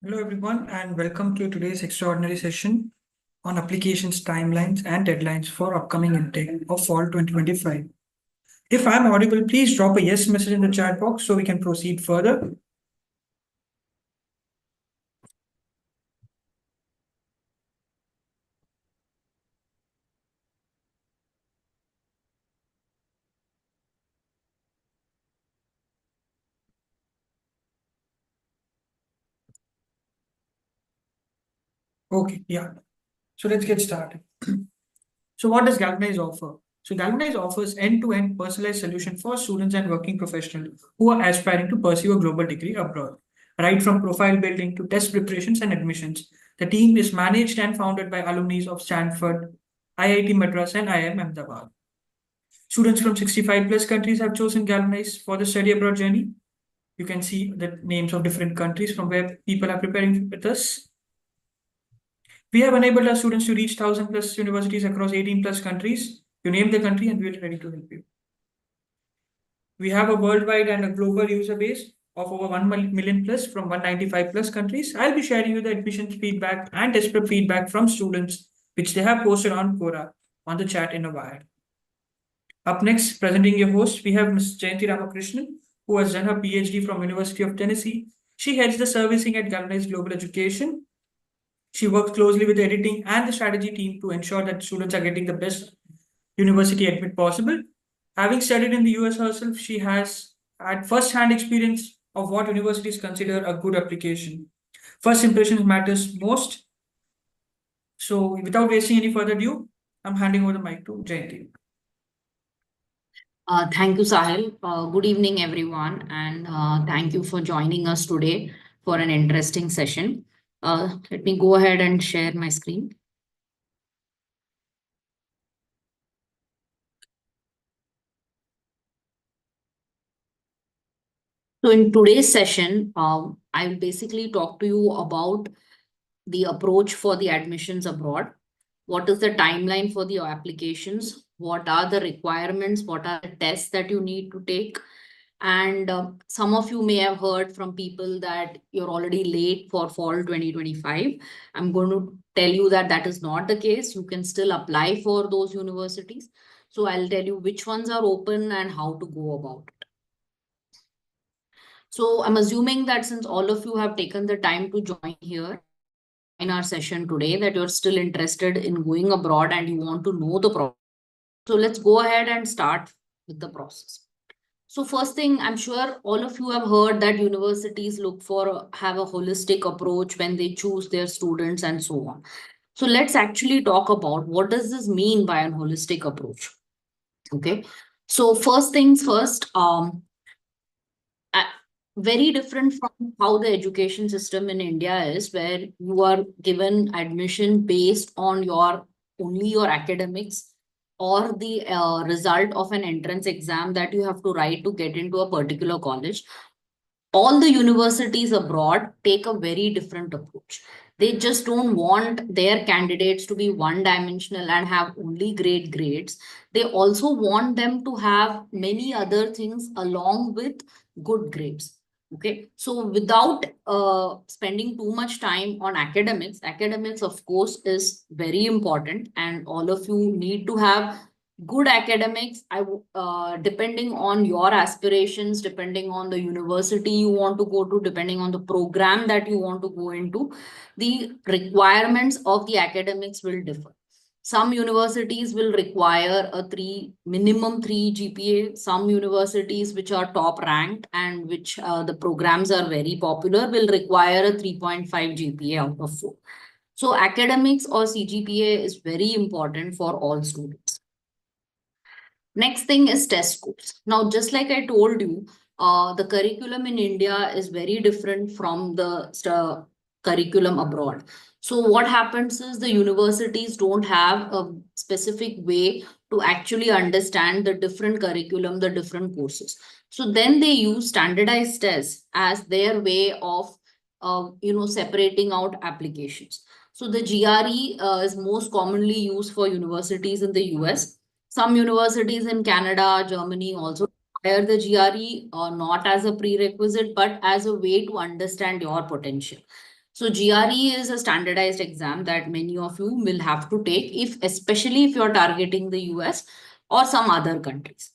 Hello, everyone, and welcome to today's extraordinary session on applications, timelines, and deadlines for upcoming intake of fall 2025. If I'm audible, please drop a yes message in the chat box so we can proceed further. Okay, yeah. So let's get started. So what does Galvanize offer? So Galvanize offers end-to-end personalized solution for students and working professionals who are aspiring to pursue a global degree abroad. Right from profile building to test preparations and admissions, the team is managed and founded by alumni of Stanford, IIT Madras, and IIM Ahmedabad. Students from 65 plus countries have chosen Galvanize for the study abroad journey. You can see the names of different countries from where people are preparing with us. We have enabled our students to reach 1,000 plus universities across 18 plus countries. You name the country and we're ready to help you. We have a worldwide and a global user base of over 1 million plus from 195 plus countries. I'll be sharing you the admissions feedback and test prep feedback from students, which they have posted on Quora on the chat in a while. Up next, presenting your host, we have Ms. Jayanthy Ramakrishnan, who has done her PhD from University of Tennessee. She heads the servicing at Galvanize Global Education. She works closely with the editing and the strategy team to ensure that students are getting the best university admit possible. Having studied in the US herself, she has had first-hand experience of what universities consider a good application. First impressions matters most. So without wasting any further ado, I'm handing over the mic to Jayanthy. Thank you, Sahil. Good evening, everyone, and thank you for joining us today for an interesting session. Let me go ahead and share my screen. So, in today's session, I will basically talk to you about the approach for the admissions abroad. What is the timeline for the applications? What are the requirements? What are the tests that you need to take? And some of you may have heard from people that you're already late for fall 2025. I'm going to tell you that that is not the case. You can still apply for those universities. So I'll tell you which ones are open and how to go about it. So I'm assuming that since all of you have taken the time to join here in our session today, that you're still interested in going abroad and you want to know the process. So let's go ahead and start with the process. So first thing, I'm sure all of you have heard that universities have a holistic approach when they choose their students and so on. So let's actually talk about what does this mean by a holistic approach. Okay. So first things first, very different from how the education system in India is, where you are given admission based on only your academics or the result of an entrance exam that you have to write to get into a particular college. All the universities abroad take a very different approach. They just don't want their candidates to be one dimensional and have only great grades. They also want them to have many other things along with good grades. Okay, so without spending too much time on academics of course is very important, and all of you need to have good academics. Depending on your aspirations, depending on the university you want to go to, depending on the program that you want to go into, the requirements of the academics will differ. Some universities will require a minimum 3 GPA. Some universities which are top ranked and which the programs are very popular will require a 3.5 GPA out of 4. So academics or CGPA is very important for all students. Next thing is test scores. Now, just like I told you, the curriculum in India is very different from the curriculum abroad. So what happens is the universities don't have a specific way to actually understand the different curriculum, the different courses. So then they use standardized tests as their way of, separating out applications. So the GRE is most commonly used for universities in the US. Some universities in Canada, Germany also require the GRE, not as a prerequisite, but as a way to understand your potential. So GRE is a standardized exam that many of you will have to take, especially if you're targeting the US or some other countries.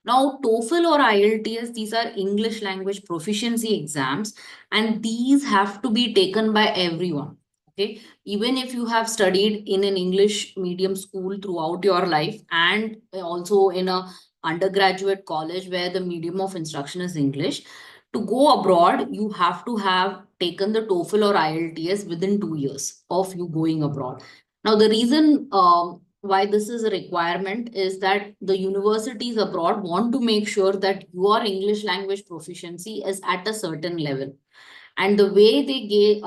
Now, TOEFL or IELTS, these are English language proficiency exams, and these have to be taken by everyone. Okay, even if you have studied in an English medium school throughout your life and also in a undergraduate college where the medium of instruction is English, to go abroad, you have to have taken the TOEFL or IELTS within 2 years of you going abroad. Now, the reason why this is a requirement is that the universities abroad want to make sure that your English language proficiency is at a certain level. And the way they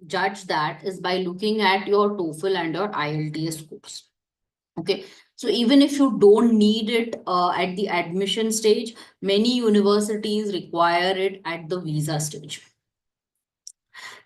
judge that is by looking at your TOEFL and your IELTS scores. Okay. So even if you don't need it at the admission stage, many universities require it at the visa stage.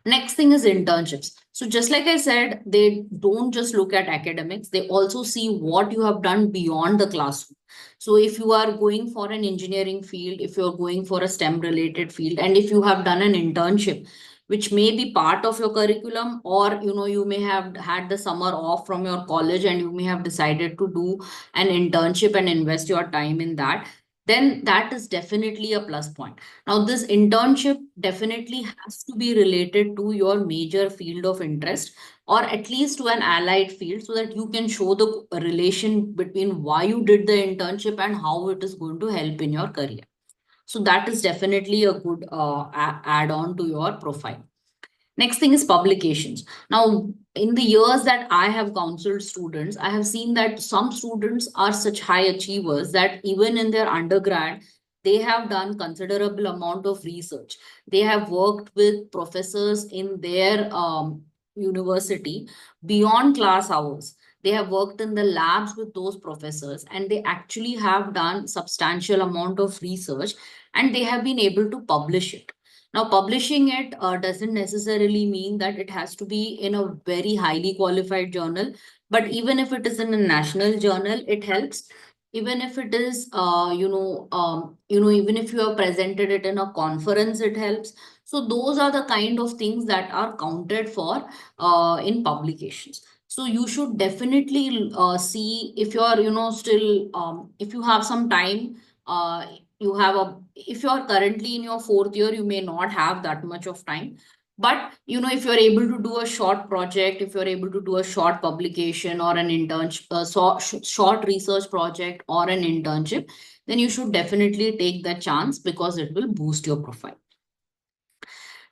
Next thing is internships. So just like I said, they don't just look at academics, they also see what you have done beyond the classroom. So if you are going for an engineering field, if you're going for a STEM related field, and if you have done an internship, which may be part of your curriculum, or you may have had the summer off from your college and you may have decided to do an internship and invest your time in that, then that is definitely a plus point. Now, this internship definitely has to be related to your major field of interest, or at least to an allied field, so that you can show the relation between why you did the internship and how it is going to help in your career. So that is definitely a good add-on to your profile. Next thing is publications. Now, in the years that I have counseled students, I have seen that some students are such high achievers that even in their undergrad, they have done considerable amount of research. They have worked with professors in their university beyond class hours. They have worked in the labs with those professors, and they actually have done substantial amount of research, and they have been able to publish it. Now, publishing it doesn't necessarily mean that it has to be in a very highly qualified journal, but even if it is in a national journal, it helps. Even if it is, even if you have presented it in a conference, it helps. So those are the kind of things that are counted for in publications. So you should definitely see if you are, still, if you have some time, you have a if you are currently in your fourth year, you may not have that much of time. But if you're able to do a short project, if you're able to do a short publication or an internship, short research project or an internship, then you should definitely take that chance, because it will boost your profile.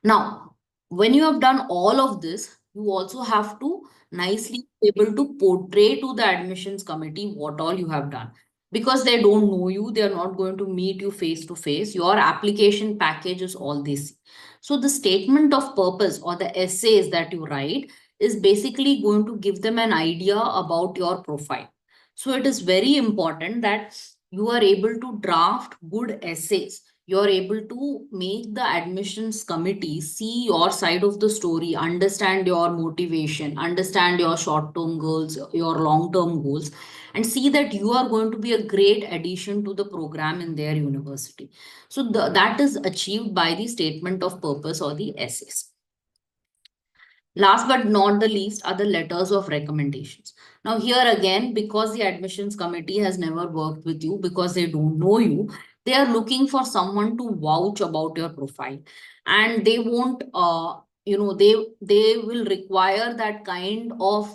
Now, when you have done all of this, you also have to nicely be able to portray to the admissions committee what all you have done. Because they don't know you, they are not going to meet you face to face. Your application package is all this. So the statement of purpose or the essays that you write is basically going to give them an idea about your profile. So it is very important that you are able to draft good essays. You're able to make the admissions committee see your side of the story, understand your motivation, understand your short-term goals, your long-term goals, and see that you are going to be a great addition to the program in their university. So that is achieved by the statement of purpose or the essays. Last but not the least are the letters of recommendations. Now, here again, because the admissions committee has never worked with you, because they don't know you, they are looking for someone to vouch about your profile. And they won't, they will require that kind of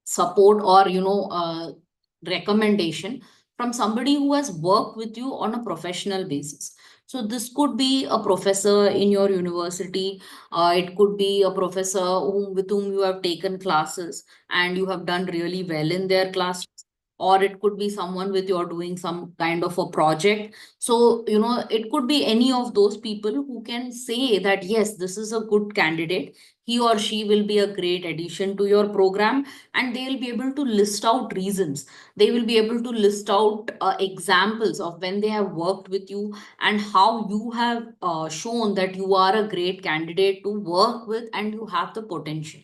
support or, recommendation from somebody who has worked with you on a professional basis. So this could be a professor in your university. It could be a professor with whom you have taken classes and you have done really well in their class. Or it could be someone with you're doing some kind of a project. So, it could be any of those people who can say that, yes, this is a good candidate. He or she will be a great addition to your program, and they will be able to list out reasons. They will be able to list out examples of when they have worked with you and how you have shown that you are a great candidate to work with and you have the potential.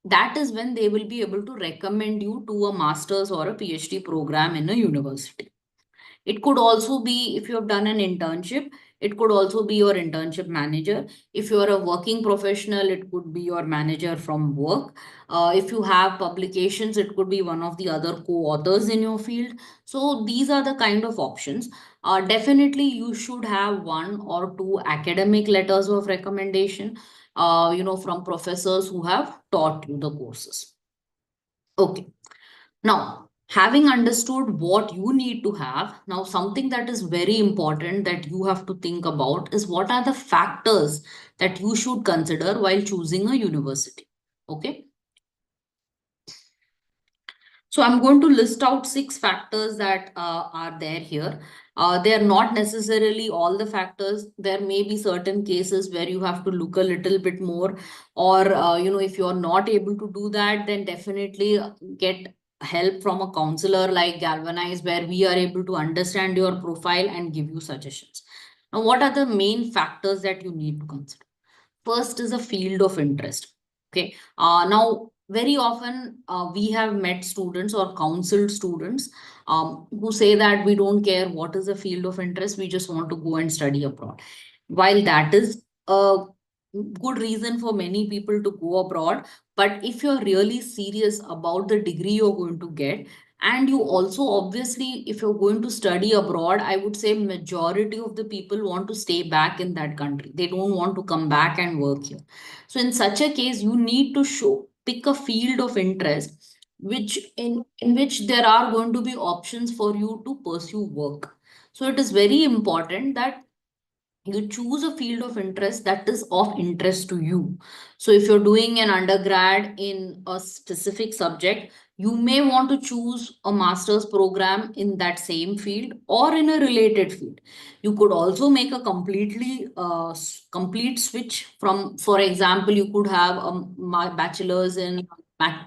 That is when they will be able to recommend you to a master's or a PhD program in a university. It could also be if you have done an internship, it could also be your internship manager. If you are a working professional, it could be your manager from work. If you have publications, it could be one of the other co-authors in your field. So these are the kind of options. Definitely, you should have one or two academic letters of recommendation, from professors who have taught you the courses. Okay. Now, having understood what you need to have, now something that is very important that you have to think about is what are the factors that you should consider while choosing a university. Okay. So I'm going to list out 6 factors that are there here. They are not necessarily all the factors. There may be certain cases where you have to look a little bit more, or if you're not able to do that, then definitely get help from a counselor like Galvanize, where we are able to understand your profile and give you suggestions. Now, what are the main factors that you need to consider? First is a field of interest. Okay. Now, very often we have met students or counseled students who say that we don't care what is the field of interest, we just want to go and study abroad. While that is a good reason for many people to go abroad, but if you're really serious about the degree you're going to get, and you also obviously, if you're going to study abroad, I would say majority of the people want to stay back in that country. They don't want to come back and work here. So in such a case, you need to pick a field of interest which in which there are going to be options for you to pursue work. So it is very important that you choose a field of interest that is of interest to you. So if you're doing an undergrad in a specific subject, you may want to choose a master's program in that same field or in a related field. You could also make a complete switch from, for example, you could have a bachelor's in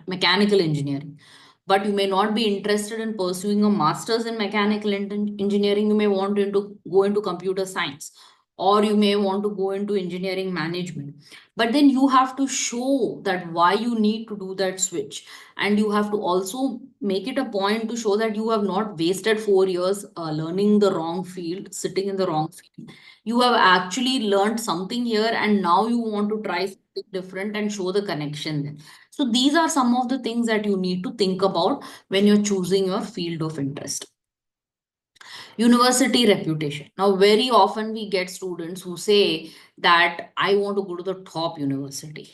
mechanical engineering, but you may not be interested in pursuing a master's in mechanical engineering. You may want to go into computer science, or you may want to go into engineering management. But then you have to show that why you need to do that switch, and you have to also make it a point to show that you have not wasted 4 years learning the wrong field, sitting in the wrong field. You have actually learned something here, and now you want to try something different and show the connection there. So these are some of the things that you need to think about when you're choosing your field of interest. University reputation. Now, very often we get students who say that I want to go to the top university.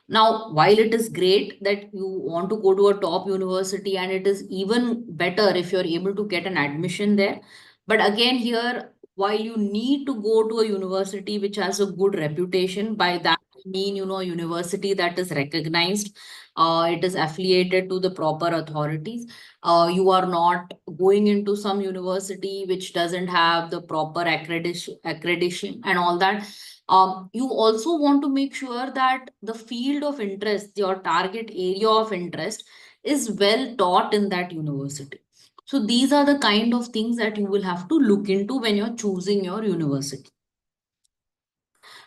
Now, while it is great that you want to go to a top university, and it is even better if you're able to get an admission there. But again, here, while you need to go to a university which has a good reputation, by that I mean, a university that is recognized, it is affiliated to the proper authorities. You are not going into some university which doesn't have the proper accreditation and all that. You also want to make sure that the field of interest, your target area of interest, is well taught in that university. So these are the kind of things that you will have to look into when you're choosing your university.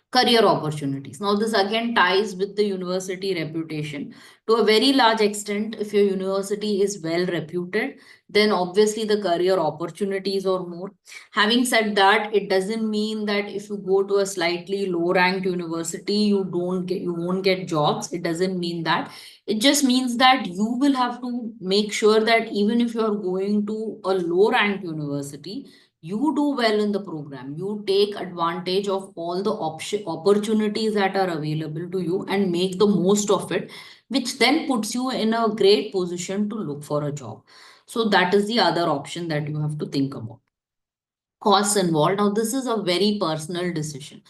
Career opportunities. Now, this again ties with the university reputation. To a very large extent, if your university is well reputed, then obviously the career opportunities are more. Having said that, it doesn't mean that if you go to a slightly low ranked university, you won't get jobs. It doesn't mean that. It just means that you will have to make sure that even if you're going to a low ranked university, you do well in the program, you take advantage of all the opportunities that are available to you and make the most of it, which then puts you in a great position to look for a job. So that is the other option that you have to think about. Costs involved. Now, this is a very personal decision.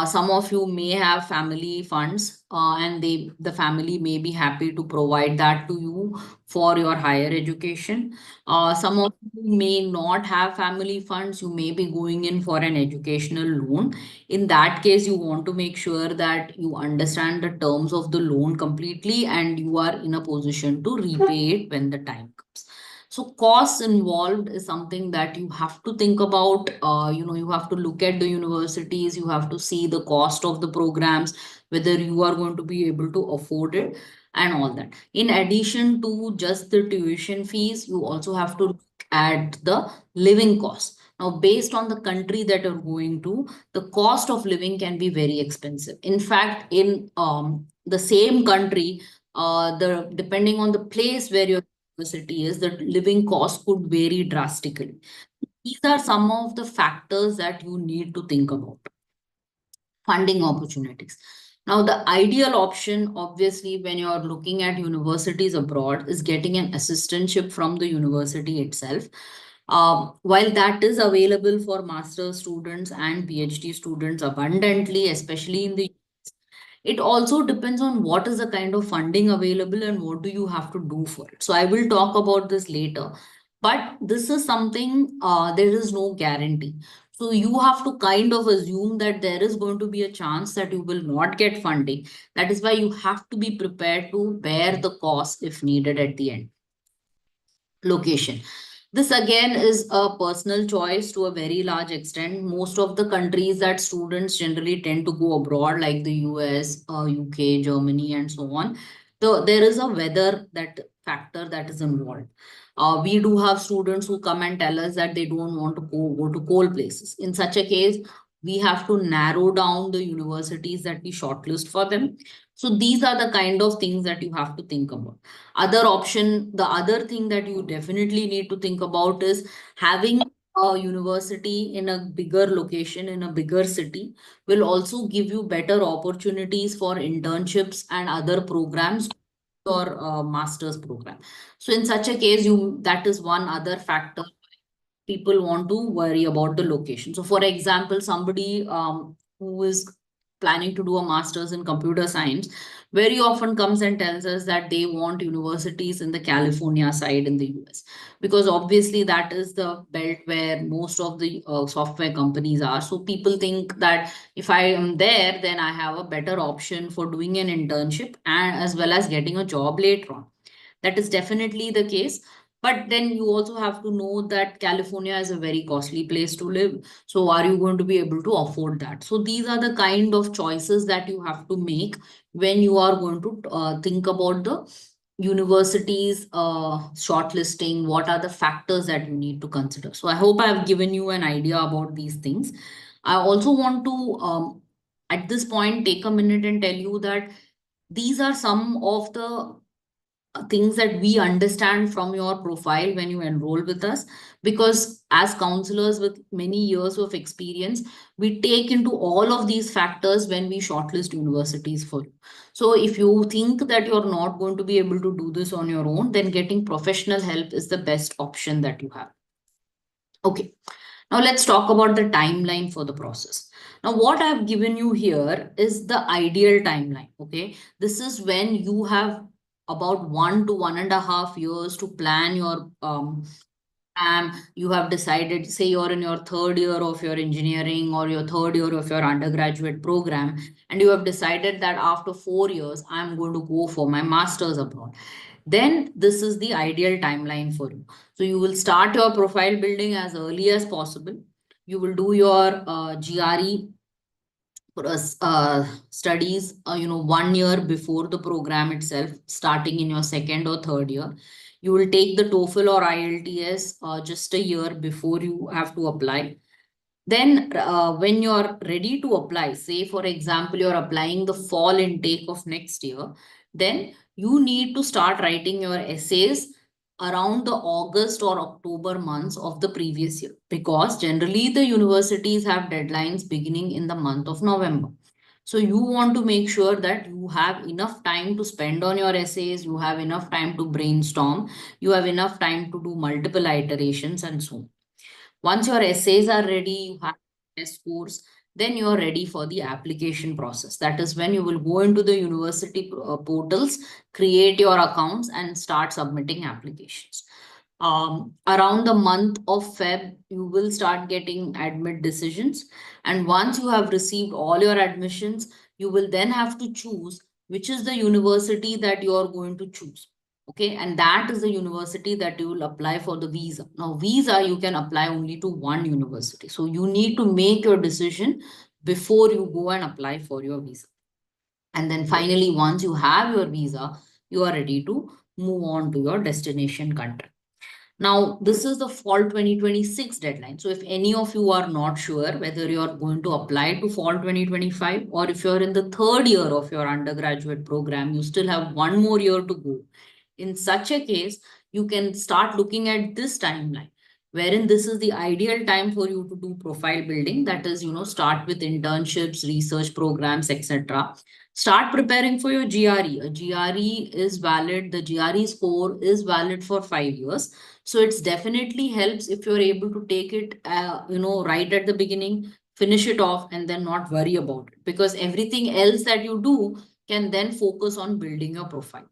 Some of you may have family funds, and the family may be happy to provide that to you for your higher education. Some of you may not have family funds. You may be going in for an educational loan. In that case, you want to make sure that you understand the terms of the loan completely and you are in a position to repay it when the time comes. So costs involved is something that you have to think about. You have to look at the universities, you have to see the cost of the programs, whether you are going to be able to afford it and all that. In addition to just the tuition fees, you also have to look at the living cost. Now, based on the country that you're going to, the cost of living can be very expensive. In fact, in the same country, the depending on the place where your university is, the living cost could vary drastically. These are some of the factors that you need to think about. Funding opportunities. Now, the ideal option, obviously, when you're looking at universities abroad, is getting an assistantship from the university itself. While that is available for master's students and PhD students abundantly, especially in the, it also depends on what is the kind of funding available and what do you have to do for it. So I will talk about this later. But this is something, there is no guarantee. So you have to kind of assume that there is going to be a chance that you will not get funding. That is why you have to be prepared to bear the cost if needed at the end. Location. This again is a personal choice to a very large extent. Most of the countries that students generally tend to go abroad, like the US, UK, Germany, and so on, there is a weather that factor that is involved. We do have students who come and tell us that they don't want to go to cold places. In such a case, we have to narrow down the universities that we shortlist for them. So these are the kind of things that you have to think about. The other thing that you definitely need to think about is having a university in a bigger location, in a bigger city, will also give you better opportunities for internships and other programs or master's program. So in such a case, that is one other factor people want to worry about the location. So for example, somebody who is planning to do a master's in computer science very often comes and tells us that they want universities in the California side in the US, because obviously that is the belt where most of the software companies are. So people think that if I am there, then I have a better option for doing an internship and as well as getting a job later on. That is definitely the case. But then you also have to know that California is a very costly place to live. So are you going to be able to afford that? So these are the kind of choices that you have to make when you are going to think about the universities shortlisting. What are the factors that you need to consider? So I hope I have given you an idea about these things. I also want to, at this point, take a minute and tell you that these are some of the things that we understand from your profile when you enroll with us, because as counselors with many years of experience, we take into all of these factors when we shortlist universities for you. So if you think that you're not going to be able to do this on your own, then getting professional help is the best option that you have. Okay, now let's talk about the timeline for the process. Now, what I've given you here is the ideal timeline. Okay, this is when you have about 1 to 1.5 years to plan your you have decided, say you're in your third year of your engineering or your third year of your undergraduate program, and you have decided that after 4 years, I'm going to go for my master's abroad. Then this is the ideal timeline for you. So you will start your profile building as early as possible. You will do your GRE studies, 1 year before the program itself, starting in your second or third year. You will take the TOEFL or IELTS just a year before you have to apply. Then when you're ready to apply, say for example, you're applying the fall intake of next year, then you need to start writing your essays around the August or October months of the previous year, because generally the universities have deadlines beginning in the month of November. So you want to make sure that you have enough time to spend on your essays, you have enough time to brainstorm, you have enough time to do multiple iterations and so on. Once your essays are ready, you have test scores, then you're ready for the application process. That is when you will go into the university portals, create your accounts, and start submitting applications. Around the month of Feb, you will start getting admit decisions. And once you have received all your admissions, you will then have to choose which is the university that you are going to choose. Okay, and that is the university that you will apply for the visa. Now, visa, you can apply only to one university. So you need to make your decision before you go and apply for your visa. And then finally, once you have your visa, you are ready to move on to your destination country. Now, this is the fall 2026 deadline. So if any of you are not sure whether you're going to apply to fall 2025, or if you're in the third year of your undergraduate program, you still have one more year to go. In such a case, you can start looking at this timeline, wherein this is the ideal time for you to do profile building. That is, start with internships, research programs, etc. Start preparing for your GRE. A GRE is valid, the GRE score is valid for 5 years. So it's definitely helps if you're able to take it, right at the beginning, finish it off, and then not worry about it. Because everything else that you do can then focus on building your profile.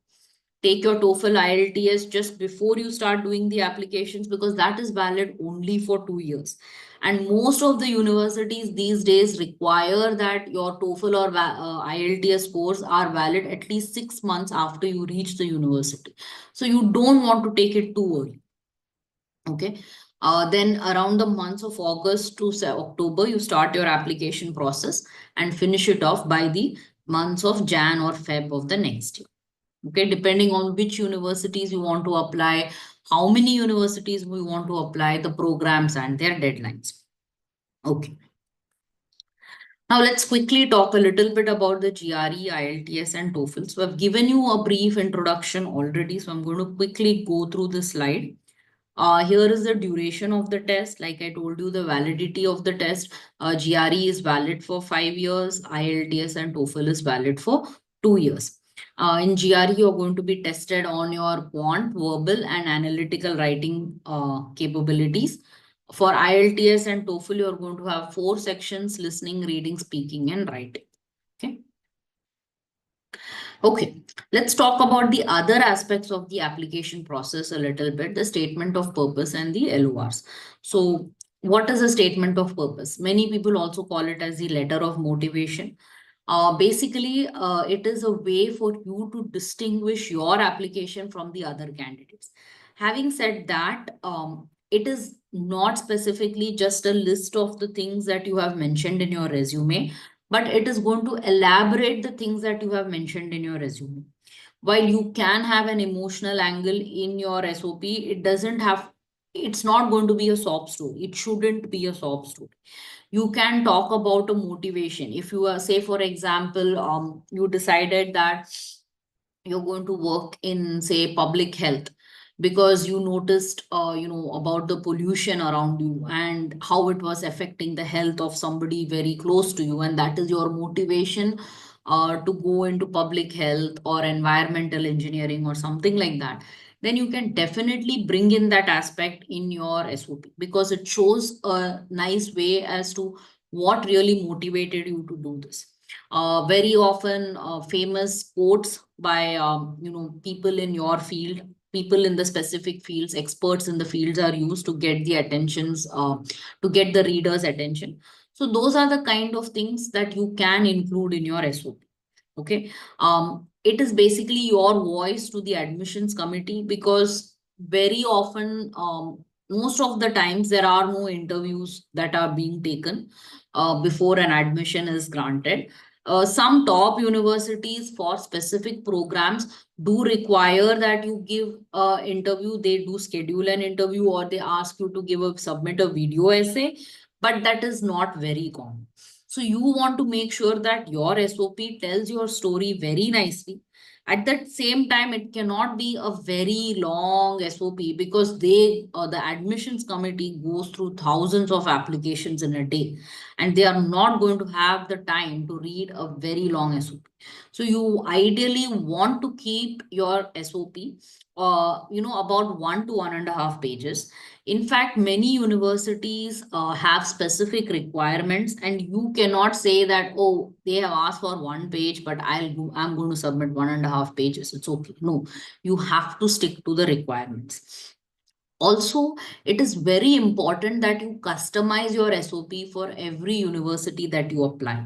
Take your TOEFL IELTS just before you start doing the applications, because that is valid only for 2 years. And most of the universities these days require that your TOEFL or IELTS scores are valid at least 6 months after you reach the university. So you don't want to take it too early. Okay. Then around the months of August to October, you start your application process and finish it off by the months of Jan or Feb of the next year. Okay, depending on which universities you want to apply, how many universities we want to apply, the programs and their deadlines. Okay. Now let's quickly talk a little bit about the GRE, IELTS and TOEFL. So I've given you a brief introduction already. So I'm going to quickly go through the slide. Here is the duration of the test. Like I told you, the validity of the test. GRE is valid for 5 years. IELTS and TOEFL is valid for 2 years. In GRE, you're going to be tested on your quant, verbal, and analytical writing capabilities. For IELTS and TOEFL, you're going to have 4 sections: listening, reading, speaking, and writing. Okay. Okay, let's talk about the other aspects of the application process a little bit, the statement of purpose and the LORs. So what is a statement of purpose? Many people also call it as the letter of motivation. Basically, it is a way for you to distinguish your application from the other candidates. Having said that, it is not specifically just a list of the things that you have mentioned in your resume, but it is going to elaborate the things that you have mentioned in your resume. While you can have an emotional angle in your SOP, it's not going to be a sob story. It shouldn't be a sob story. You can talk about a motivation. If you are, say, for example, you decided that you're going to work in, say, public health, because you noticed about the pollution around you and how it was affecting the health of somebody very close to you, and that is your motivation to go into public health or environmental engineering or something like that. Then you can definitely bring in that aspect in your SOP, because it shows a nice way as to what really motivated you to do this. Very often, famous quotes by people in your field, people in the specific fields, experts in the fields are used to get the attentions, to get the reader's attention. So those are the kind of things that you can include in your SOP. Okay. It is basically your voice to the admissions committee, because very often, most of the times, there are no interviews that are being taken before an admission is granted. Some top universities for specific programs do require that you give an interview. They do schedule an interview, or they ask you to submit a video essay, but that is not very common. So you want to make sure that your SOP tells your story very nicely. At that same time, it cannot be a very long SOP, because the admissions committee goes through thousands of applications in a day, and they are not going to have the time to read a very long SOP. So you ideally want to keep your SOP, about 1 to 1.5 pages. In fact, many universities have specific requirements, and you cannot say that, oh, they have asked for 1 page, but I'm going to submit 1.5 pages. It's okay. No, you have to stick to the requirements. Also, it is very important that you customize your SOP for every university that you apply.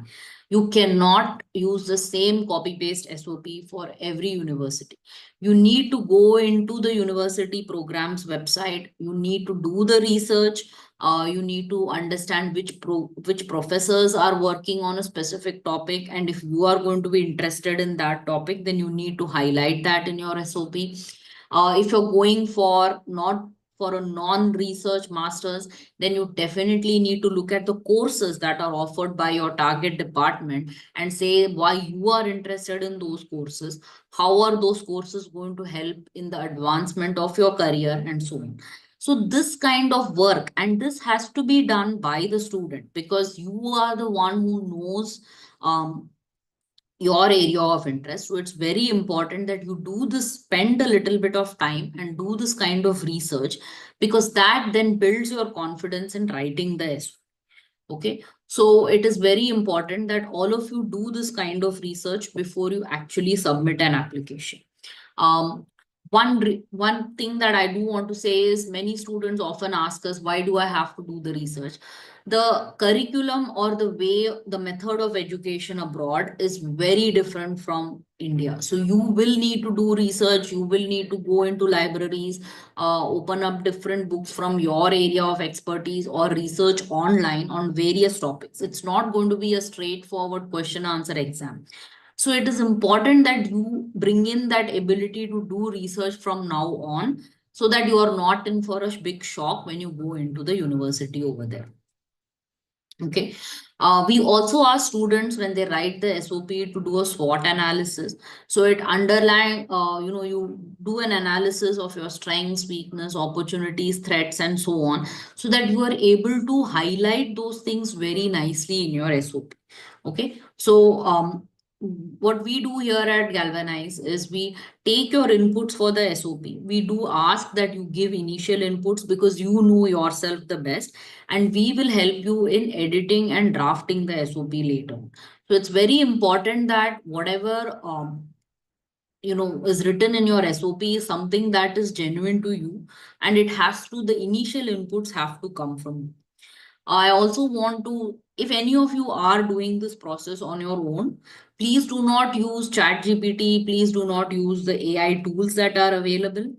You cannot use the same copy paste SOP for every university. You need to go into the university program's website. You need to do the research. You need to understand which professors are working on a specific topic. And if you are going to be interested in that topic, then you need to highlight that in your SOP. If you're going for not for a non-research master's, then you definitely need to look at the courses that are offered by your target department and say why you are interested in those courses. How are those courses going to help in the advancement of your career and so on. So this kind of work, and this has to be done by the student because you are the one who knows your area of interest. So it's very important that you do this, spend a little bit of time and do this kind of research, because that then builds your confidence in writing the essay. Okay. So it is very important that all of you do this kind of research before you actually submit an application. Um, one thing that I do want to say is many students often ask us, why do I have to do the research? The curriculum or the way, the method of education abroad is very different from India. So you will need to do research, you will need to go into libraries, open up different books from your area of expertise or research online on various topics. It's not going to be a straightforward question answer exam. So it is important that you bring in that ability to do research from now on, so that you are not in for a big shock when you go into the university over there. Okay. We also ask students when they write the SOP to do a SWOT analysis. So it underline, you do an analysis of your strengths, weakness, opportunities, threats, and so on, so that you are able to highlight those things very nicely in your SOP. Okay. So what we do here at Galvanize is we take your inputs for the SOP. We do ask that you give initial inputs because you know yourself the best, and we will help you in editing and drafting the SOP later. So it's very important that whatever is written in your SOP is something that is genuine to you, and it has to, the initial inputs have to come from you. I also want to, if any of you are doing this process on your own, please do not use ChatGPT. Please do not use the AI tools that are available.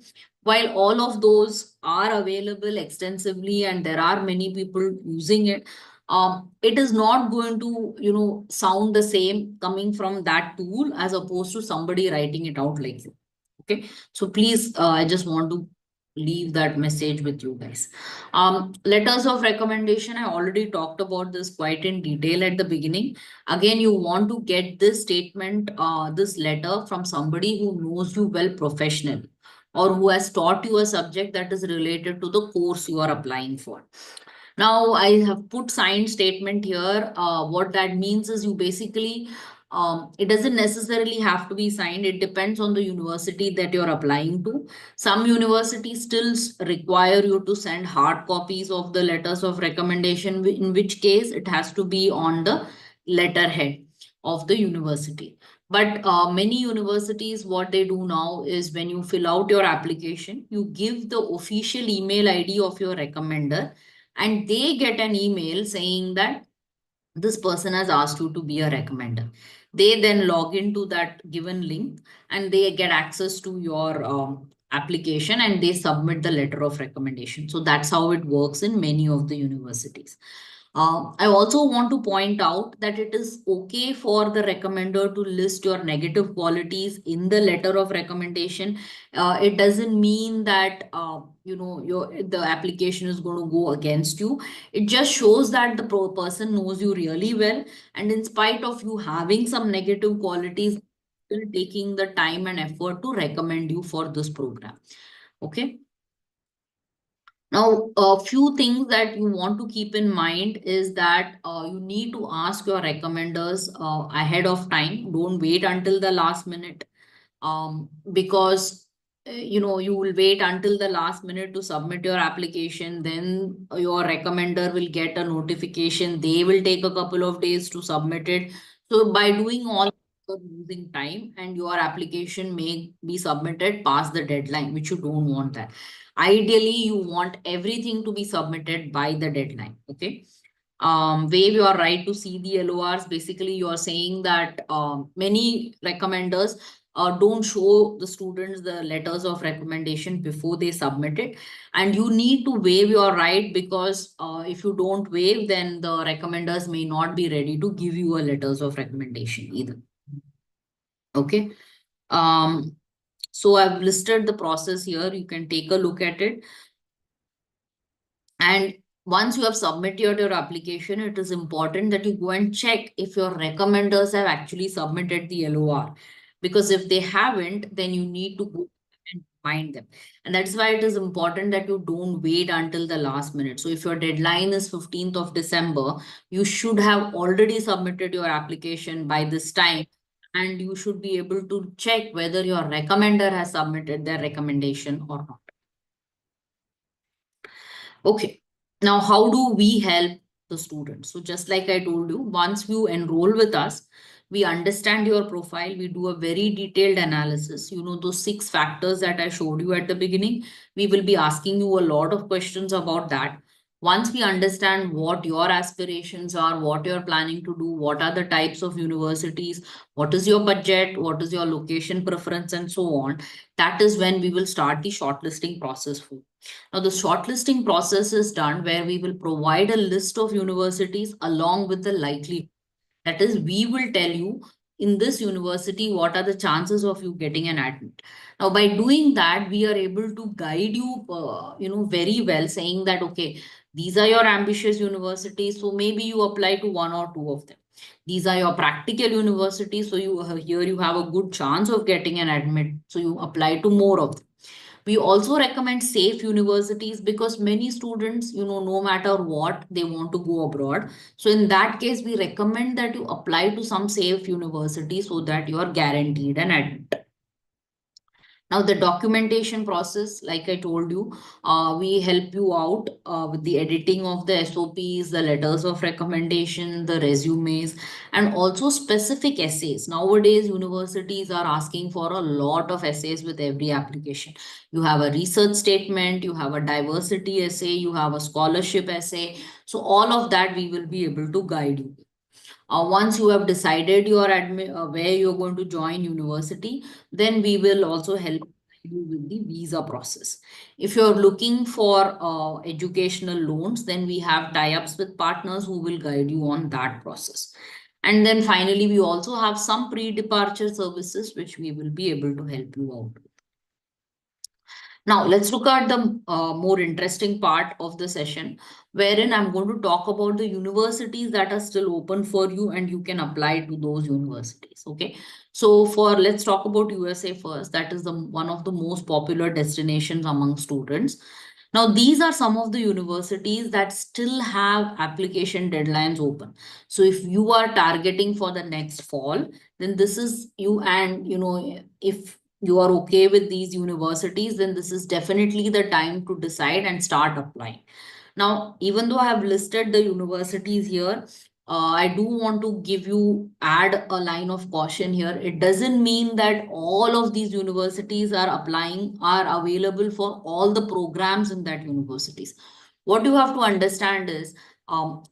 While all of those are available extensively and there are many people using it, it is not going to, sound the same coming from that tool as opposed to somebody writing it out like you. Okay. So please, I just want to leave that message with you guys. Letters of recommendation, I already talked about this quite in detail at the beginning. Again, you want to get this statement, this letter from somebody who knows you well professionally, or who has taught you a subject that is related to the course you are applying for. Now, I have put signed statement here. What that means is you basically, it doesn't necessarily have to be signed. It depends on the university that you're applying to. Some universities still require you to send hard copies of the letters of recommendation, in which case it has to be on the letterhead of the university. But many universities, what they do now is when you fill out your application, you give the official email ID of your recommender, and they get an email saying that this person has asked you to be a recommender. They then log into that given link and they get access to your application and they submit the letter of recommendation. So that's how it works in many of the universities. I also want to point out that it is okay for the recommender to list your negative qualities in the letter of recommendation. It doesn't mean that the application is going to go against you. It just shows that the person knows you really well, and in spite of you having some negative qualities, still taking the time and effort to recommend you for this program. Okay. Now, a few things that you want to keep in mind is that you need to ask your recommenders ahead of time. Don't wait until the last minute, because you will wait until the last minute to submit your application. Then your recommender will get a notification. They will take a couple of days to submit it. So by doing all, you're losing time, and your application may be submitted past the deadline, which you don't want that. Ideally, you want everything to be submitted by the deadline. Okay. Waive your right to see the LORs. Basically, you are saying that many recommenders don't show the students the letters of recommendation before they submit it. And you need to waive your right, because if you don't waive, then the recommenders may not be ready to give you a letters of recommendation either. Okay. So I've listed the process here. You can take a look at it. And once you have submitted your application, it is important that you go and check if your recommenders have actually submitted the LOR. Because if they haven't, then you need to go and find them. And that's why it is important that you don't wait until the last minute. So if your deadline is 15th of December, you should have already submitted your application by this time. And you should be able to check whether your recommender has submitted their recommendation or not. Okay. Now, how do we help the students? So just like I told you, once you enroll with us, we understand your profile. We do a very detailed analysis. You know, those 6 factors that I showed you at the beginning, we will be asking you a lot of questions about that. Once we understand what your aspirations are, what you're planning to do, what are the types of universities, what is your budget, what is your location preference, and so on, that is when we will start the shortlisting process for you. Now, the shortlisting process is done where we will provide a list of universities along with the likelihood. That is, we will tell you in this university what are the chances of you getting an admit. Now, by doing that, we are able to guide you, very well, saying that okay, these are your ambitious universities, so maybe you apply to 1 or 2 of them. These are your practical universities, so here you have a good chance of getting an admit, so you apply to more of them. We also recommend safe universities because many students, no matter what, they want to go abroad. So in that case, we recommend that you apply to some safe university so that you are guaranteed an admit. Now, the documentation process, like I told you, we help you out with the editing of the SOPs, the letters of recommendation, the resumes, and also specific essays. Nowadays, universities are asking for a lot of essays with every application. You have a research statement, you have a diversity essay, you have a scholarship essay. So, all of that we will be able to guide you. Once you have decided where you're going to join university, then we will also help you with the visa process. If you're looking for educational loans, then we have tie-ups with partners who will guide you on that process. And then finally, we also have some pre-departure services which we will be able to help you out. Now, let's look at the more interesting part of the session, wherein I'm going to talk about the universities that are still open for you and you can apply to those universities. Okay. So let's talk about USA first. That is one of the most popular destinations among students. Now, these are some of the universities that still have application deadlines open. So if you are targeting for the next fall, then this is you, and if you are okay with these universities, then this is definitely the time to decide and start applying. Now, even though I have listed the universities here, I do want to add a line of caution here. It doesn't mean that all of these universities are available for all the programs in that universities. What you have to understand is,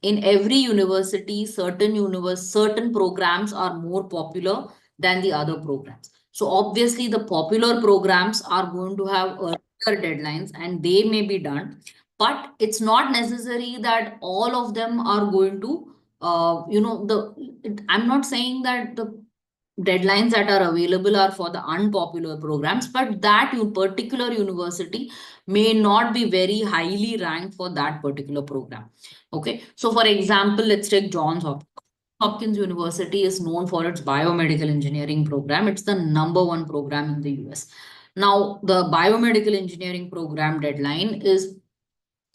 in every university, certain programs are more popular than the other programs. So obviously, the popular programs are going to have earlier deadlines and they may be done, but it's not necessary that all of them are going to, I'm not saying that the deadlines that are available are for the unpopular programs, but particular university may not be very highly ranked for that particular program. Okay. So for example, let's take Johns Hopkins. Hopkins University is known for its biomedical engineering program. It's the #1 program in the US. Now, the biomedical engineering program deadline is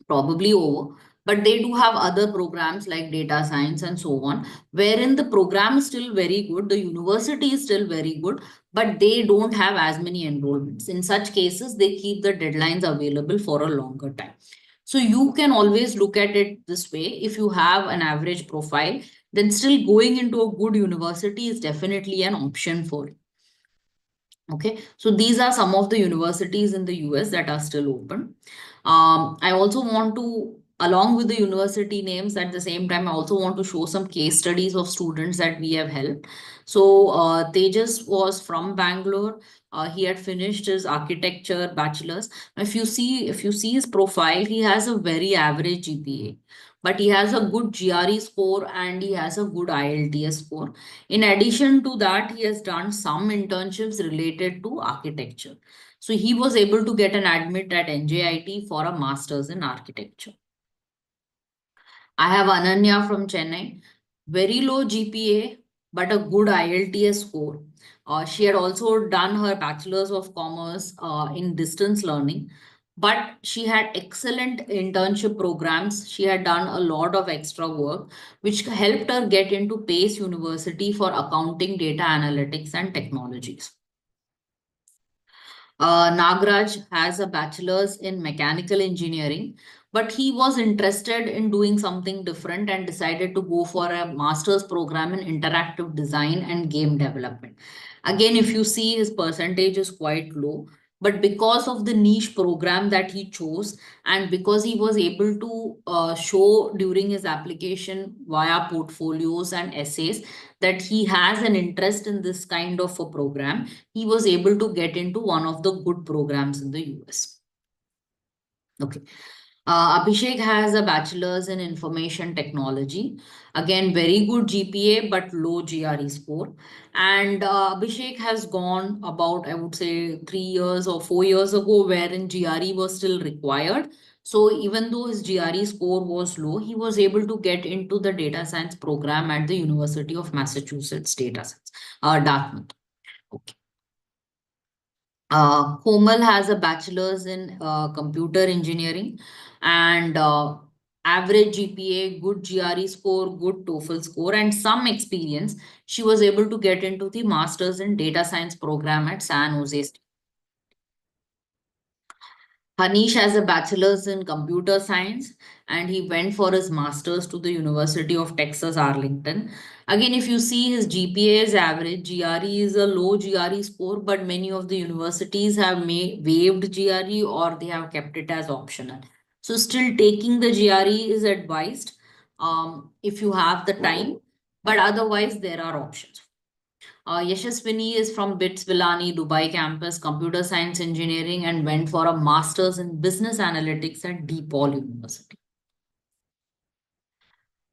probably over, but they do have other programs like data science and so on, wherein the program is still very good, the university is still very good, but they don't have as many enrollments. In such cases, they keep the deadlines available for a longer time. So you can always look at it this way. If you have an average profile, then still going into a good university is definitely an option for you. Okay, so these are some of the universities in the US that are still open. I also want to, along with the university names, at the same time, I also want to show some case studies of students that we have helped. So Tejas was from Bangalore. He had finished his architecture bachelor's. Now, if you see his profile, he has a very average GPA, but he has a good GRE score and he has a good IELTS score. In addition to that, he has done some internships related to architecture. So he was able to get an admit at NJIT for a master's in architecture. I have Ananya from Chennai. Very low GPA, but a good IELTS score. She had also done her Bachelor's of Commerce in distance learning, but she had excellent internship programs. She had done a lot of extra work, which helped her get into Pace University for accounting, data analytics, and technologies. Nagraj has a bachelor's in mechanical engineering, but he was interested in doing something different and decided to go for a master's program in interactive design and game development. Again, if you see, his percentage is quite low, but because of the niche program that he chose and because he was able to show during his application via portfolios and essays that he has an interest in this kind of a program, he was able to get into one of the good programs in the US. Okay. Abhishek has a bachelor's in information technology. Again, very good GPA, but low GRE score. And Abhishek has gone about, I would say, 3 years or 4 years ago, wherein GRE was still required. So even though his GRE score was low, he was able to get into the data science program at the University of Massachusetts Data Science, Dartmouth. Okay. Komal has a bachelor's in computer engineering and average GPA, good GRE score, good TOEFL score, and some experience. She was able to get into the master's in data science program at San Jose State. Hanish has a bachelor's in computer science and he went for his master's to the University of Texas, Arlington. Again, if you see his GPA is average, GRE is a low GRE score, but many of the universities have waived GRE or they have kept it as optional. So still taking the GRE is advised if you have the time, but otherwise there are options. Yashaswini is from BITS Villani, Dubai campus, computer science engineering, and went for a master's in business analytics at DePaul University.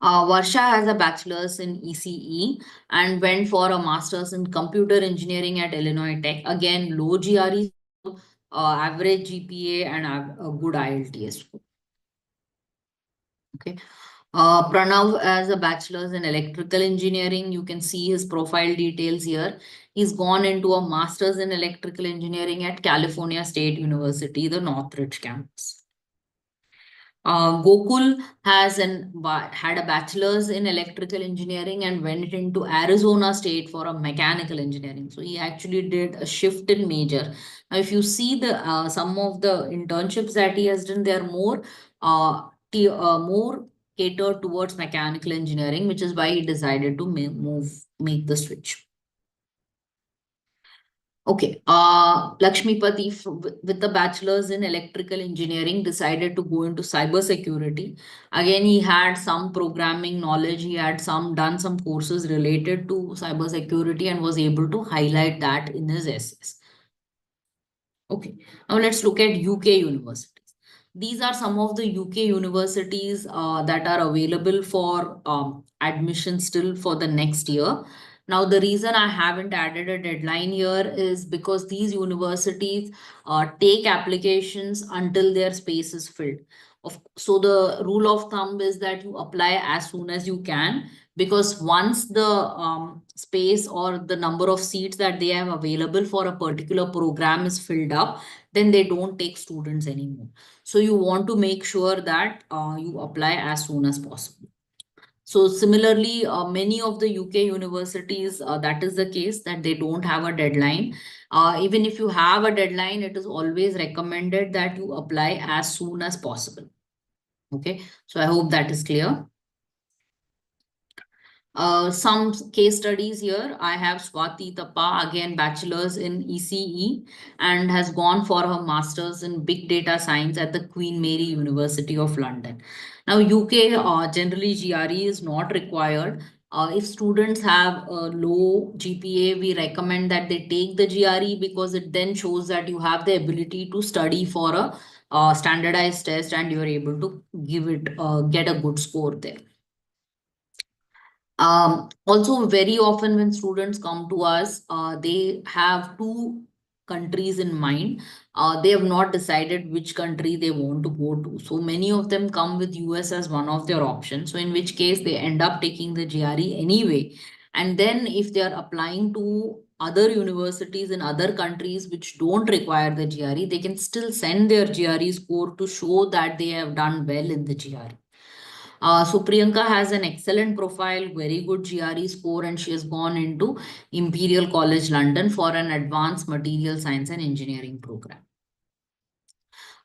Varsha has a bachelor's in ECE and went for a master's in computer engineering at Illinois Tech. Again, low GRE, average GPA, and a good IELTS score. Okay. Pranav has a bachelor's in electrical engineering. You can see his profile details here. He's gone into a master's in electrical engineering at California State University, the Northridge campus. Gokul had a bachelor's in electrical engineering and went into Arizona State for a mechanical engineering. So he actually did a shift in major. Now, if you see the some of the internships that he has done, they are more catered towards mechanical engineering, which is why he decided to make the switch. Okay, Lakshmipati with the bachelor's in electrical engineering decided to go into cybersecurity. Again, he had some programming knowledge. He had done some courses related to cybersecurity and was able to highlight that in his essays. Okay, now let's look at UK universities. These are some of the UK universities that are available for admission still for the next year. Now, the reason I haven't added a deadline here is because these universities take applications until their space is filled. So the rule of thumb is that you apply as soon as you can, because once the space or the number of seats that they have available for a particular program is filled up, then they don't take students anymore. So you want to make sure that you apply as soon as possible. So similarly, many of the UK universities, that is the case, that they don't have a deadline. Even if you have a deadline, it is always recommended that you apply as soon as possible. Okay, so I hope that is clear. Some case studies here. I have Swati Tapa, again, bachelor's in ECE, and has gone for her master's in big data science at the Queen Mary University of London. Now, UK, generally GRE is not required. If students have a low GPA, we recommend that they take the GRE because it then shows that you have the ability to study for a standardized test and you're able to get a good score there. Also, very often when students come to us, they have two countries in mind. They have not decided which country they want to go to. So many of them come with US as one of their options. So in which case they end up taking the GRE anyway. And then if they are applying to other universities in other countries which don't require the GRE, they can still send their GRE score to show that they have done well in the GRE. So Priyanka has an excellent profile, very good GRE score, and she has gone into Imperial College London for an advanced material science and engineering program.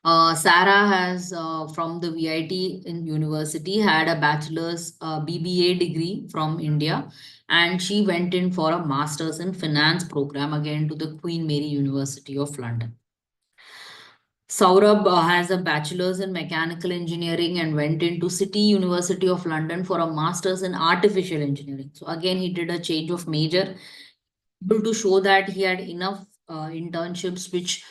Sarah has from the VIT in university had a bachelor's BBA degree from India, and she went in for a master's in finance program again to the Queen Mary University of London. Saurabh has a bachelor's in mechanical engineering and went into City University of London for a master's in artificial engineering. So again, he did a change of major, able to show that he had enough internships which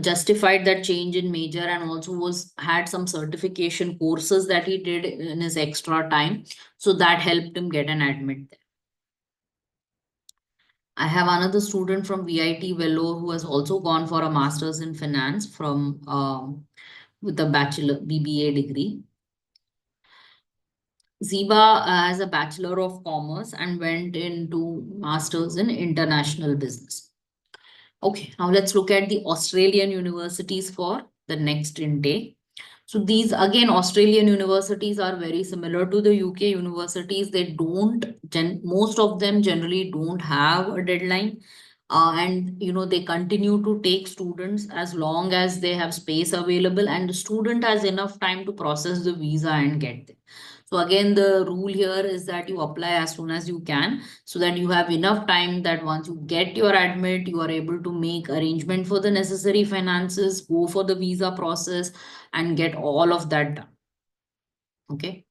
justified that change in major, and also had some certification courses that he did in his extra time. So that helped him get an admit there. I have another student from VIT Vellore who has also gone for a master's in finance from with a bachelor BBA degree. Ziba has a Bachelor of Commerce and went into Masters in International Business. Okay, now let's look at the Australian universities for the next intake. So these again, Australian universities are very similar to the UK universities. They don't, most of them generally don't have a deadline. And they continue to take students as long as they have space available and the student has enough time to process the visa and get there. So again, the rule here is that you apply as soon as you can so that you have enough time that once you get your admit, you are able to make arrangement for the necessary finances, go for the visa process and get all of that done. Okay.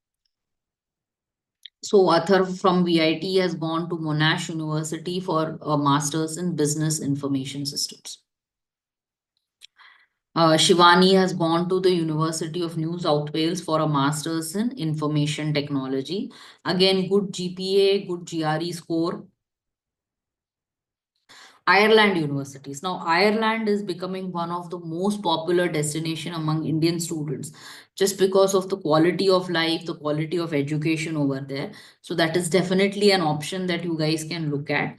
So Athar from VIT has gone to Monash University for a master's in business information systems. Shivani has gone to the University of New South Wales for a master's in information technology. Again, good GPA, good GRE score. Ireland universities. Now, Ireland is becoming one of the most popular destination among Indian students just because of the quality of life, the quality of education over there. So that is definitely an option that you guys can look at.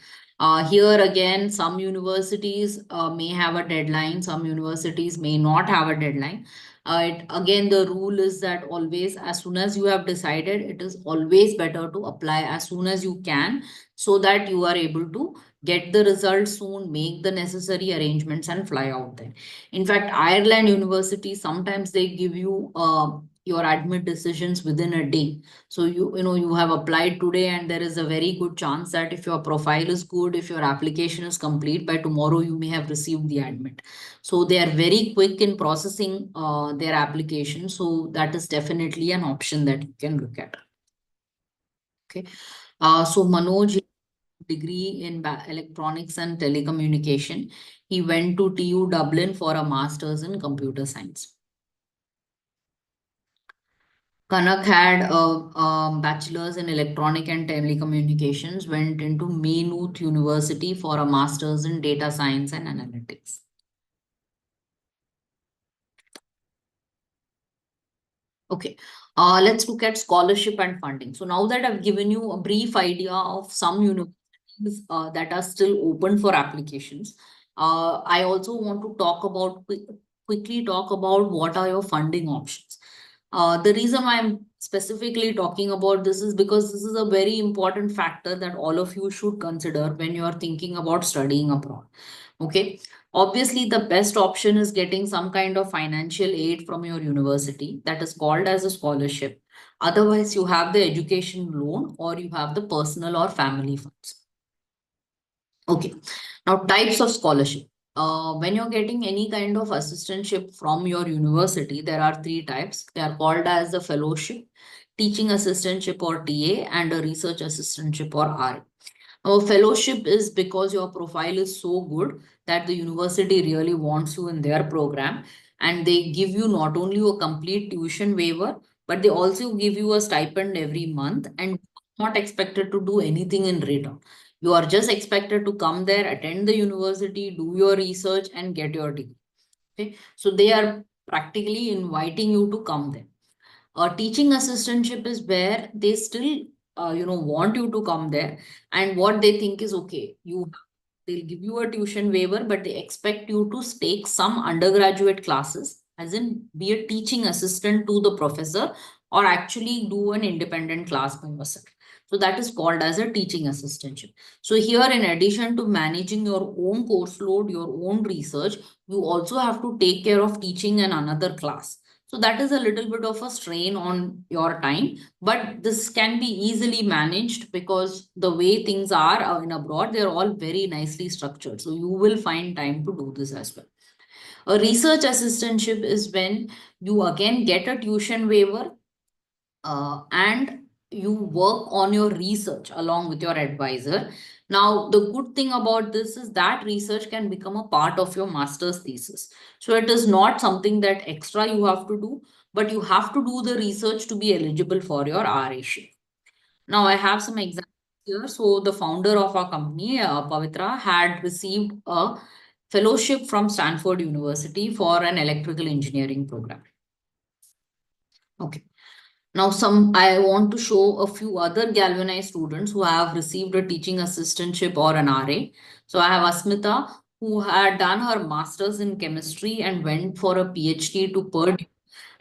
Here again, some universities may have a deadline, some universities may not have a deadline. Again, the rule is that always, as soon as you have decided, it is always better to apply as soon as you can so that you are able to get the results soon, make the necessary arrangements and fly out there. In fact, Ireland University, sometimes they give you your admit decisions within a day. So you have applied today and there is a very good chance that if your profile is good, if your application is complete, by tomorrow you may have received the admit. So they are very quick in processing their application. So that is definitely an option that you can look at. Okay. So Manoj degree in electronics and telecommunication. He went to TU Dublin for a master's in computer science. Kanak had a bachelor's in electronic and telecommunications, went into Maynooth University for a master's in data science and analytics. Okay, let's look at scholarship and funding. So now that I've given you a brief idea of some universities that are still open for applications, I also want to talk about quickly talk about what are your funding options. The reason why I'm specifically talking about this is because this is a very important factor that all of you should consider when you are thinking about studying abroad. Okay. Obviously, the best option is getting some kind of financial aid from your university that is called as a scholarship. Otherwise, you have the education loan or you have the personal or family funds. Okay. Now, types of scholarship. When you're getting any kind of assistantship from your university, there are three types. They are called as a fellowship, teaching assistantship or TA, and a research assistantship or R. A fellowship is because your profile is so good that the university really wants you in their program, and they give you not only a complete tuition waiver, but they also give you a stipend every month and not expected to do anything in return. You are just expected to come there, attend the university, do your research, and get your degree. Okay, so they are practically inviting you to come there. A teaching assistantship is where they still want you to come there, and what they think is, okay, they'll give you a tuition waiver, but they expect you to take some undergraduate classes, as in be a teaching assistant to the professor, or actually do an independent class by yourself. So that is called as a teaching assistantship. So here, in addition to managing your own course load, your own research, you also have to take care of teaching in another class. So that is a little bit of a strain on your time, but this can be easily managed because the way things are in abroad, they're all very nicely structured. So you will find time to do this as well. A research assistantship is when you again get a tuition waiver, and you work on your research along with your advisor. Now, the good thing about this is that research can become a part of your master's thesis. So it is not something that extra you have to do, but you have to do the research to be eligible for your RA share. Now, I have some examples here. So the founder of our company, Pavitra, had received a fellowship from Stanford University for an electrical engineering program. Okay. Now, I want to show a few other Galvanize students who have received a teaching assistantship or an RA. So I have Asmita, who had done her master's in chemistry and went for a PhD to Purdue.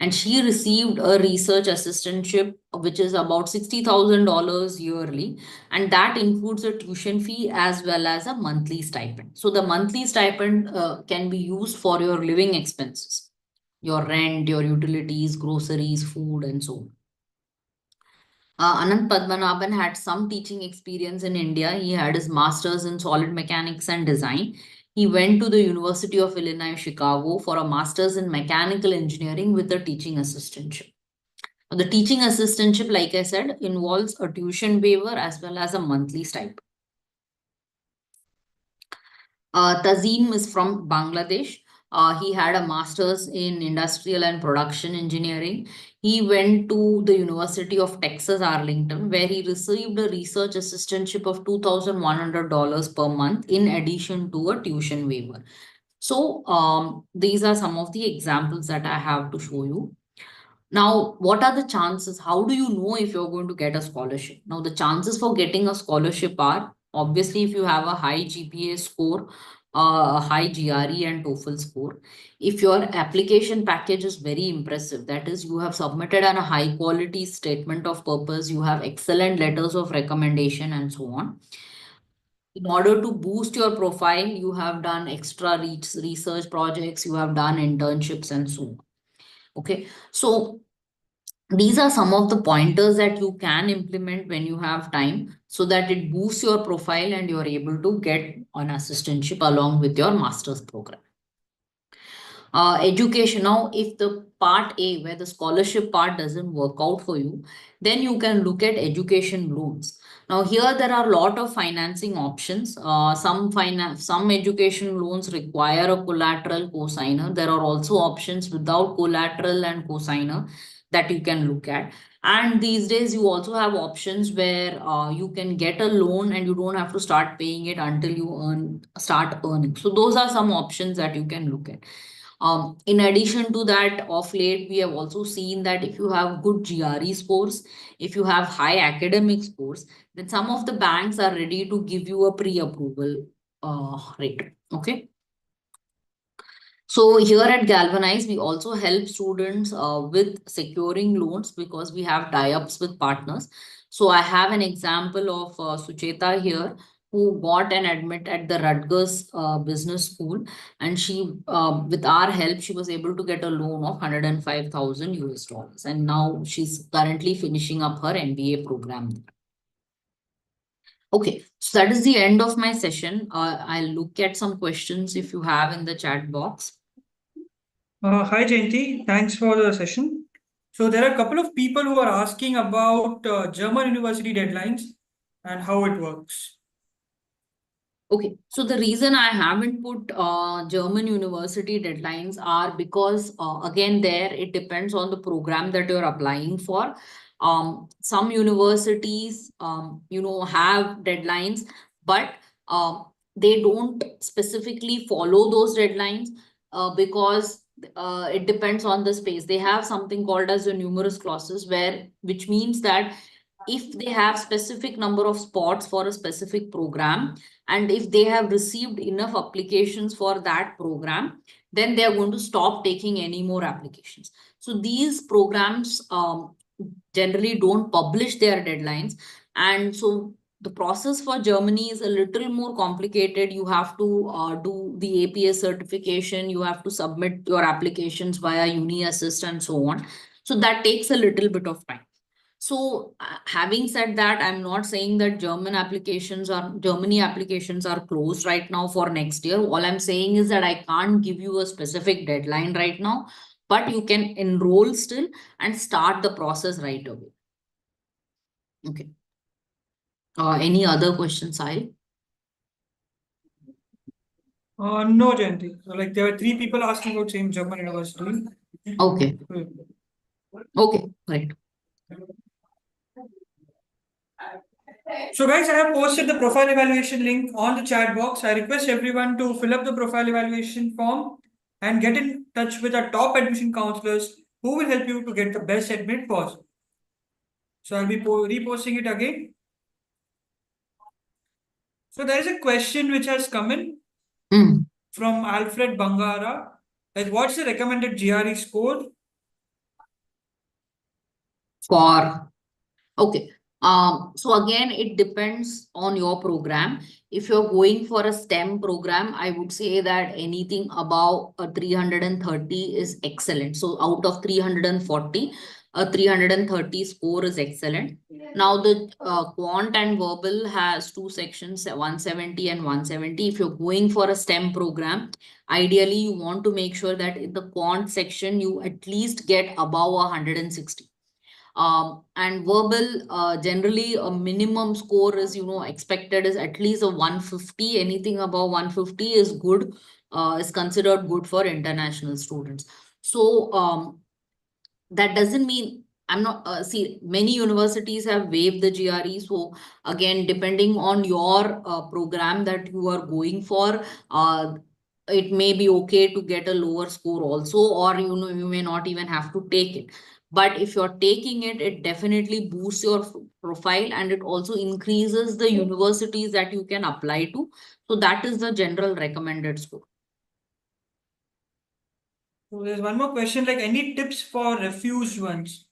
And she received a research assistantship, which is about $60,000 yearly. And that includes a tuition fee as well as a monthly stipend. So the monthly stipend can be used for your living expenses, your rent, your utilities, groceries, food, and so on. Anant Padmanabhan had some teaching experience in India. He had his master's in solid mechanics and design. He went to the University of Illinois, Chicago for a master's in mechanical engineering with a teaching assistantship. The teaching assistantship, like I said, involves a tuition waiver as well as a monthly stipend. Tazim is from Bangladesh. He had a master's in industrial and production engineering. He went to the University of Texas, Arlington, where he received a research assistantship of $2,100 per month in addition to a tuition waiver. So these are some of the examples that I have to show you. Now, what are the chances? How do you know if you're going to get a scholarship? Now, the chances for getting a scholarship are obviously if you have a high GPA score, a high GRE and TOEFL score. If your application package is very impressive, that is, you have submitted a high quality statement of purpose, you have excellent letters of recommendation, and so on. In order to boost your profile, you have done extra research projects, you have done internships, and so on. Okay, so these are some of the pointers that you can implement when you have time so that it boosts your profile and you're able to get an assistantship along with your master's program. Education. Now, if the part A, where the scholarship part doesn't work out for you, then you can look at education loans. Now, here there are a lot of financing options. Some education loans require a collateral cosigner. There are also options without collateral and cosigner that you can look at. And these days, you also have options where you can get a loan and you don't have to start paying it until you start earning. So those are some options that you can look at. In addition to that, of late, we have also seen that if you have good GRE scores, if you have high academic scores, then some of the banks are ready to give you a pre-approval rate. Okay. So here at Galvanize, we also help students with securing loans because we have tie-ups with partners. So I have an example of Sucheta here, who got an admit at the Rutgers Business School, and she, with our help, she was able to get a loan of 105,000 US dollars, and now she's currently finishing up her MBA program. Okay, so that is the end of my session. I'll look at some questions if you have in the chat box. Hi Jayanthy, thanks for the session. So there are a couple of people who are asking about German university deadlines and how it works. Okay, so the reason I haven't put German university deadlines are because again there it depends on the program that you're applying for. Some universities have deadlines, but they don't specifically follow those deadlines because it depends on the space. They have something called as the numerous clauses, which means that if they have specific number of spots for a specific program, and if they have received enough applications for that program, then they are going to stop taking any more applications. So these programs generally don't publish their deadlines, and so the process for Germany is a little more complicated. You have to do the APS certification, you have to submit your applications via Uni Assist and so on. So that takes a little bit of time. So having said that, I'm not saying that Germany applications are closed right now for next year. All I'm saying is that I can't give you a specific deadline right now, but you can enroll still and start the process right away. Okay. Any other questions, Sai? No, Jayanthy. So like there were 3 people asking about same German university. Okay. Okay, right. So guys, I have posted the profile evaluation link on the chat box. I request everyone to fill up the profile evaluation form and get in touch with our top admission counselors who will help you to get the best admit possible. So I'll be reposting it again. So there is a question which has come in from Alfred Bangara. Like, what's the recommended GRE score? Okay. So again, it depends on your program. If you're going for a STEM program, I would say that anything above a 330 is excellent. So out of 340, a 330 score is excellent. Now the quant and verbal has 2 sections, 170 and 170. If you're going for a STEM program, ideally you want to make sure that in the quant section, you at least get above 160. And verbal, generally a minimum score is, expected is at least a 150. Anything above 150 is good, is considered good for international students. So that doesn't mean I'm not, see, many universities have waived the GRE. So again, depending on your program that you are going for, it may be okay to get a lower score also, or you may not even have to take it. But if you're taking it, it definitely boosts your profile, and it also increases the universities that you can apply to. So that is the general recommended score. So there's one more question, like any tips for refused ones?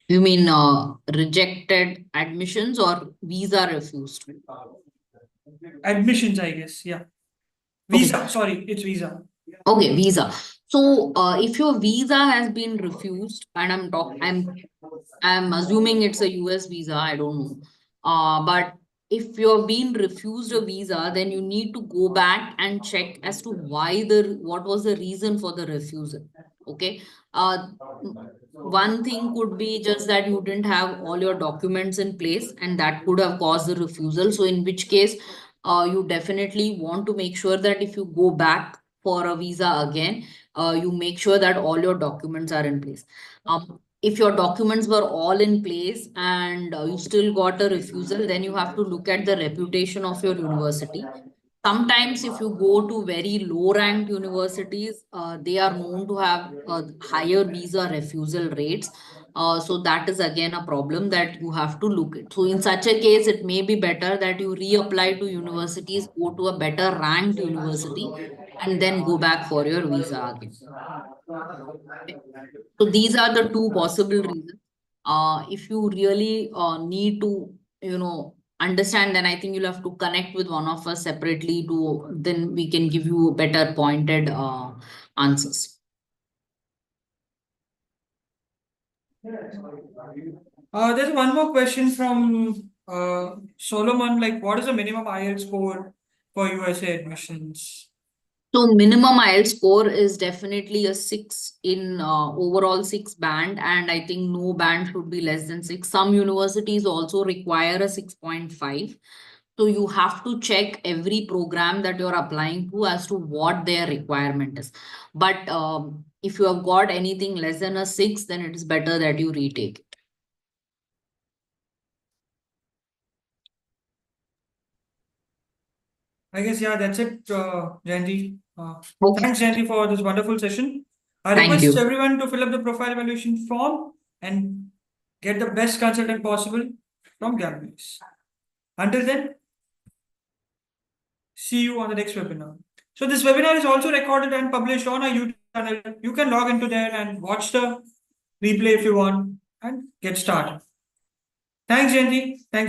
You mean rejected admissions or visa refused? Admissions, I guess. Yeah. Visa. Okay. Sorry, it's visa. Okay, visa. So if your visa has been refused, and I'm assuming it's a US visa, I don't know. But if you're being refused a visa, then you need to go back and check as to what was the reason for the refusal. Okay. One thing could be just that you didn't have all your documents in place, and that could have caused the refusal. So in which case, you definitely want to make sure that if you go back for a visa again, you make sure that all your documents are in place. If your documents were all in place and you still got a refusal, then you have to look at the reputation of your university. Sometimes if you go to very low ranked universities, they are known to have higher visa refusal rates. So that is again a problem that you have to look at. So in such a case, it may be better that you reapply to universities, go to a better ranked university, and then go back for your visa again. So these are the 2 possible reasons. If you really need to, understand, then I think you'll have to connect with one of us separately then we can give you better pointed answers. There's one more question from Solomon, like what is the minimum IELTS score for USA admissions? So minimum IELTS score is definitely a 6 in overall 6 band, and I think no band should be less than 6. Some universities also require a 6.5. So you have to check every program that you're applying to as to what their requirement is. But if you have got anything less than a 6, then it is better that you retake it. I guess, yeah, that's it, Jayanthy. Okay. Thanks, Jayanthy, for this wonderful session. I Thank request you. everyone to fill up the profile evaluation form and get the best consultant possible from Galvanize. Until then, see you on the next webinar. So this webinar is also recorded and published on our YouTube channel. You can log into there and watch the replay if you want and get started. Thanks, Jayanthy. Thanks.